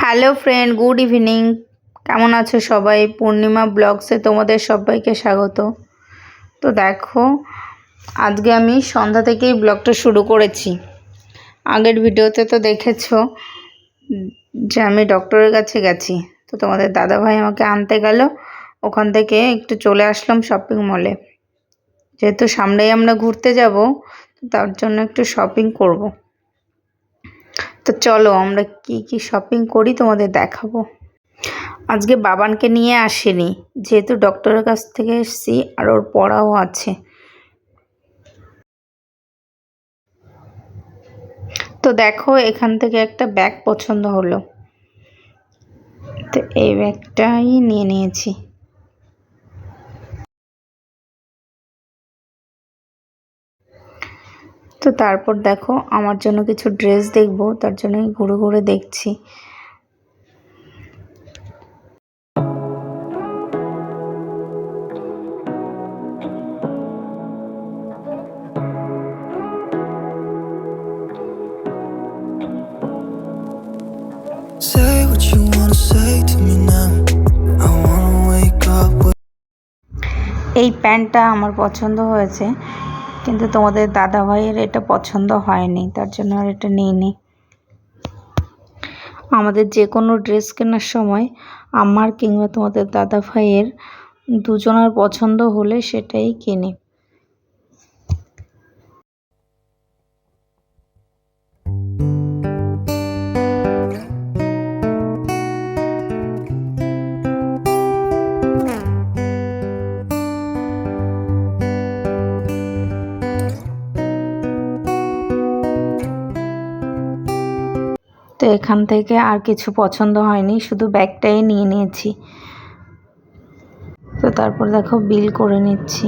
Hello friend, good evening. কেমন আছো সবাই? পূর্ণিমা ব্লগসে তোমাদের সবাইকে স্বাগত। তো দেখো, আজকে আমি সন্ধ্যা থেকেই ব্লগটা শুরু করেছি। আগের ভিডিওতে তো দেখেছো যে আমি ডক্টরের কাছে গেছি। তো তোমাদের দাদাভাই আমাকে আনতে গেল, ওখান থেকে একটু চলে আসলাম শপিং মলে। যেহেতু সামনেই আমরা ঘুরতে যাব, তার জন্য একটু শপিং করব। তো চলো আমরা কি কি শপিং করি তোমাদের দেখাবো। আজকে বাবানকে নিয়ে আসিনি, যেহেতু ডক্টরের কাছ থেকে এসেছি আর ওর পড়াও আছে। তো দেখো, এখান থেকে একটা ব্যাগ পছন্দ হলো, তো এই ব্যাগটাই নিয়ে নিয়েছি। তো তারপর দেখো, আমার জন্য কিছু ড্রেস দেখবো, তার জন্যই ঘুরে ঘুরে দেখছি। Say what you wanna say to me now. I wanna wake up with... এই প্যান্টটা আমার পছন্দ হয়েছে, কিন্তু তোমাদের দাদা ভাইয়ের এটা পছন্দ হয়নি, তার জন্য আর এটা নিইনি। আমাদের যে কোনো ড্রেস কেনার সময় আমার কিংবা তোমাদের দাদা ভাইয়ের দুজনের পছন্দ হলে সেটাই কিনি। তো এখান থেকে আর কিছু পছন্দ হয়নি, শুধু ব্যাগটাই নিয়ে নিয়েছি। তো তারপর দেখো, বিল করে নিচ্ছি।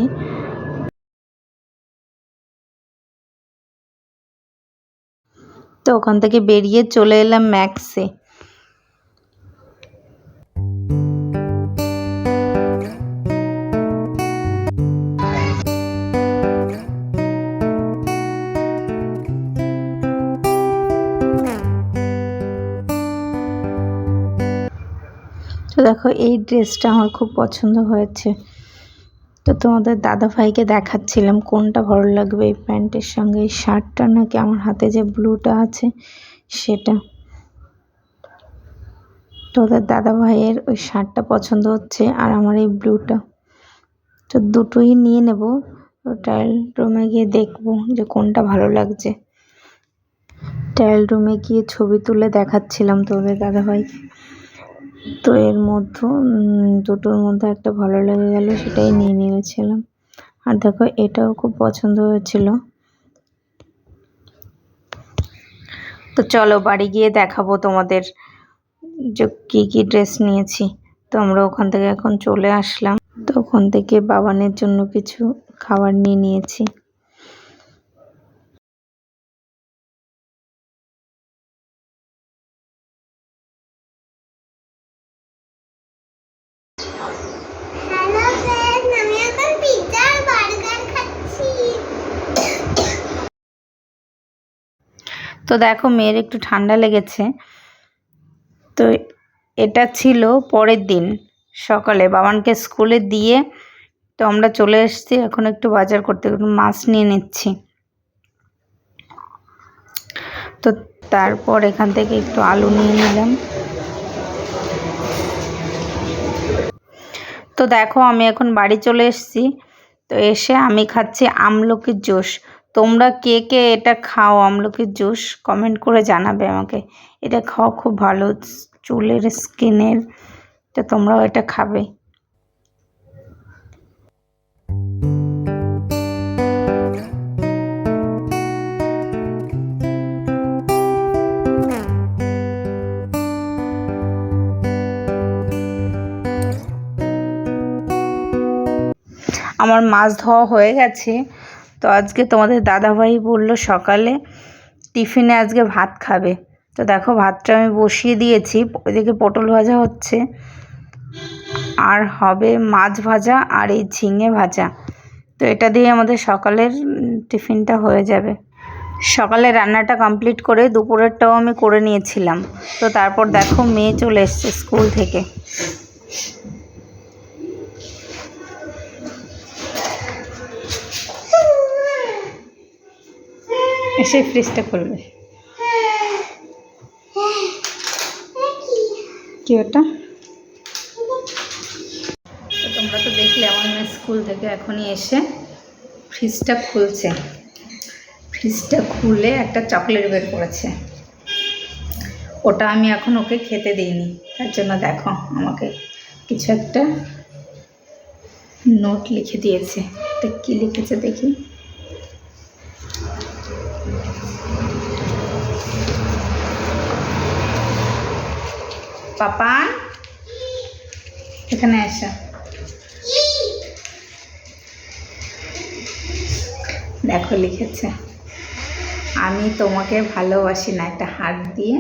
তো ওখান থেকে বেরিয়ে চলে এলাম ম্যাক্সে। তো দেখো, এই ড্রেসটা আমার খুব পছন্দ হয়েছে। তো তোমাদের দাদা ভাইকে দেখাচ্ছিলাম কোনটা ভালো লাগবে, এই প্যান্টের সঙ্গে এই শার্টটা নাকি আমার হাতে যে ব্লুটা আছে সেটা। তোদের দাদা ভাইয়ের ওই শার্টটা পছন্দ হচ্ছে আর আমার এই ব্লুটা। তো দুটোই নিয়ে নেব। তো ট্রায়াল রুমে গিয়ে দেখবো যে কোনটা ভালো লাগছে। ট্রায়াল রুমে গিয়ে ছবি তুলে দেখাচ্ছিলাম তোদের দাদা ভাইকে। তো এর মধ্যে দুটোর মধ্যে একটা ভালো লেগে গেল, সেটাই নিয়ে নিয়েছিলাম। আর দেখো, এটাও খুব পছন্দ হয়েছিল। তো চলো বাড়ি গিয়ে দেখাবো তোমাদের যে কী কী ড্রেস নিয়েছি। তো আমরা ওখান থেকে এখন চলে আসলাম। তো ওখান থেকে বাবানের জন্য কিছু খাবার নিয়ে নিয়েছি। তো দেখো, মেয়ের একটু ঠান্ডা লেগেছে। তো এটা ছিল পরের দিন সকালে বাবানকে স্কুলে দিয়ে, তো আমরা চলে এসেছি এখন একটু বাজার করতে, একটু মাছ নিয়ে নিচ্ছি। তো তারপর এখান থেকে একটু আলু নিয়ে নিলাম। তো দেখো, আমি এখন বাড়ি চলে এসেছি। তো এসে আমি খাচ্ছি আমলকির জুস। তোমরা কে কে এটা খাও আমলকির জুস, কমেন্ট করে জানাবে আমাকে। এটা খাওয়া খুব ভালো চুলের, স্কিনের। তো তোমরাও এটা খাবে। আমার মাছ ধোয়া হয়ে গেছে। তো আজকে তোমাদের দাদাভাই বলল সকালে টিফিনে আজকে ভাত খাবে। তো দেখো, ভাতটা আমি বসিয়ে দিয়েছি, ওইদিকে পটল ভাজা হচ্ছে, আর হবে মাছ ভাজা আর এই ঝিঙে ভাজা। তো এটা দিয়ে আমাদের সকালের টিফিনটা হয়ে যাবে। সকালে রান্নাটা কমপ্লিট করে দুপুরেরটাও আমি করে নিয়েছিলাম। তো তারপর দেখো মেয়ে চলে এসছে স্কুল থেকে। এসে ফ্রিজটা খুলবে। কি ওটা? তোমরা তো দেখলে আমার মেয়ে স্কুল থেকে এখনই এসে ফ্রিজটা খুলছে। ফ্রিজটা খুলে একটা চকলেট বের করেছে। ওটা আমি এখন ওকে খেতে দিইনি, তার জন্য দেখো আমাকে কিছু একটা নোট লিখে দিয়েছে। এটা কি লিখেছে দেখি। পাপান এখানে আসা। দেখো লিখেছে, আমি তোমাকে ভালোবাসি না, একটা হাত দিয়ে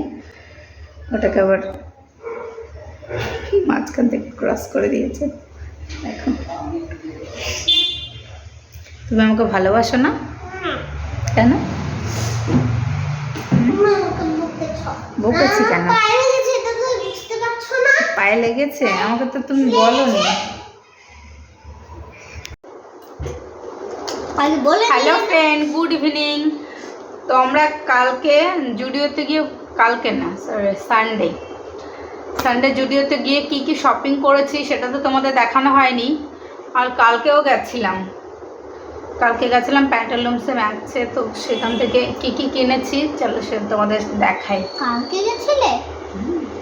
ওটাকে আবার মাঝখান থেকে ক্রস করে দিয়েছে। দেখো, তুমি আমাকে ভালোবাসো না কেন? বকেছি কেন? পায়ে লেগেছে? আমাকে তো তুমি বলোনি। Hello friend, good evening. তো আমরা কালকে জুডিওতে গিয়ে, কালকে না সরি সানডে জুডিওতে গিয়ে কি কি শপিং করেছি সেটা তো তোমাদের দেখানো হয়নি। আর কালকেও গেছিলাম প্যান্টালুন্সে ম্যাচে। তো সেখান থেকে কি কি কিনেছি চলো সে তোমাদের দেখাই। কালকে গেছিলে?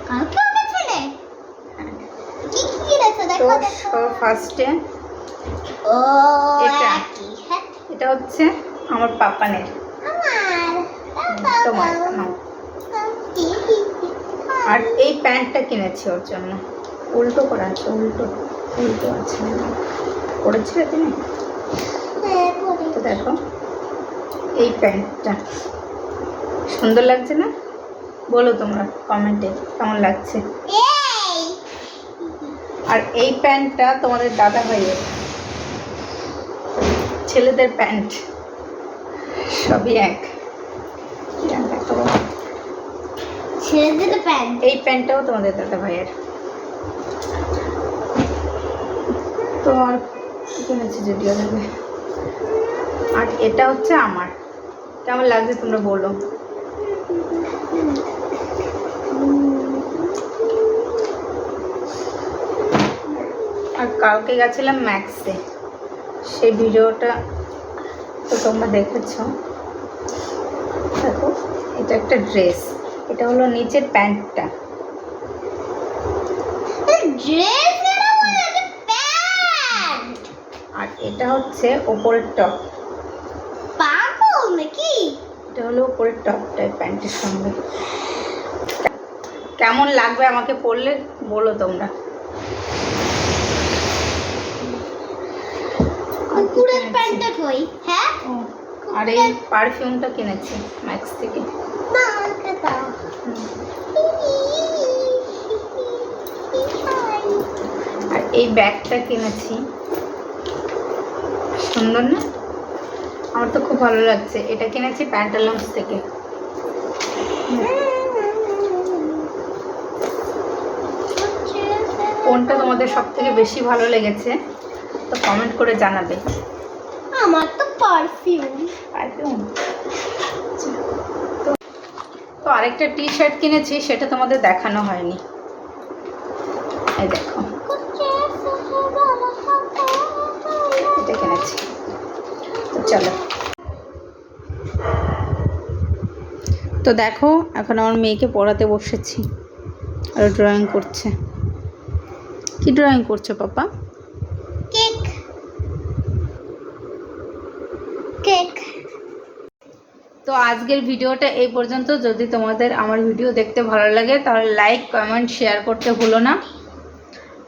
কালকেও গেছিলে? কি কি কিনেছো দেখো দেখো। তো ফার্স্টে ও এটা হচ্ছে আমার পাপানের। তোমার আর এই প্যান্টটা কিনেছি ওর জন্য। উল্টো করা আছে, উল্টো আছে। পড়েছিলে তুমি? তো দেখো এই প্যান্টটা সুন্দর লাগছে না? বলো তোমরা কমেন্টে কেমন লাগছে। আর এই প্যান্টটা তোমাদের দাদা ভাইয়ের, ছেলেদের প্যান্ট সবই এক। ছেলেদের প্যান্ট, এই প্যান্টটাও তোমাদের দাদা ভাইয়ের। তো আর কিনেছি যদিও দেবে। আর এটা হচ্ছে আমার। কেমন লাগছে তোমরা বলো। আর কালকে গেছিলাম ম্যাক্সে, সেই ভিডিওটা তো তোমরা দেখেছো। দেখো এটা একটা ড্রেস, এটা হলো নিচের প্যান্টটা। আর এটা হচ্ছে ওপরের টপ। পাগল নাকি? এটা হলো ওপরের টপটা প্যান্টের সঙ্গে। কেমন লাগবে আমাকে পরলে বলো তোমরা। কুকুরের প্যান্টটা কই? হ্যাঁ, আর এই পারফিউমটা কিনেছি ম্যাক্স থেকে। না আমাকে দাও। আর এই ব্যাগটা কিনেছি, সুন্দর না? আমার তো খুব ভালো লাগছে। এটা কিনেছি প্যান্টালুন্স থেকে। কোনটা তোমাদের সব থেকে বেশি ভালো লেগেছে তো কমেন্ট করে জানাবে। আমার তো পারফিউম। তো আরেকটা টি শার্ট কিনেছি, সেটা তোমাদের দেখানো হয়নি। এই দেখো এটা কিনেছি। তো চলো, তো দেখো এখন আমার মেয়েকে পড়াতে বসেছি আর ড্রয়িং করছে। কি ড্রয়িং করছো পাপা? কেক। কেক। তো আজকের ভিডিওটা এই পর্যন্ত। যদি তোমাদের আমার ভিডিও দেখতে ভালো লাগে তাহলে লাইক কমেন্ট শেয়ার করতে ভুলো না।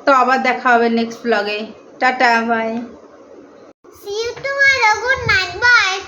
তো আবার দেখা হবে নেক্সট ব্লগে। Tata, bye. See you tomorrow. Good night. Bye.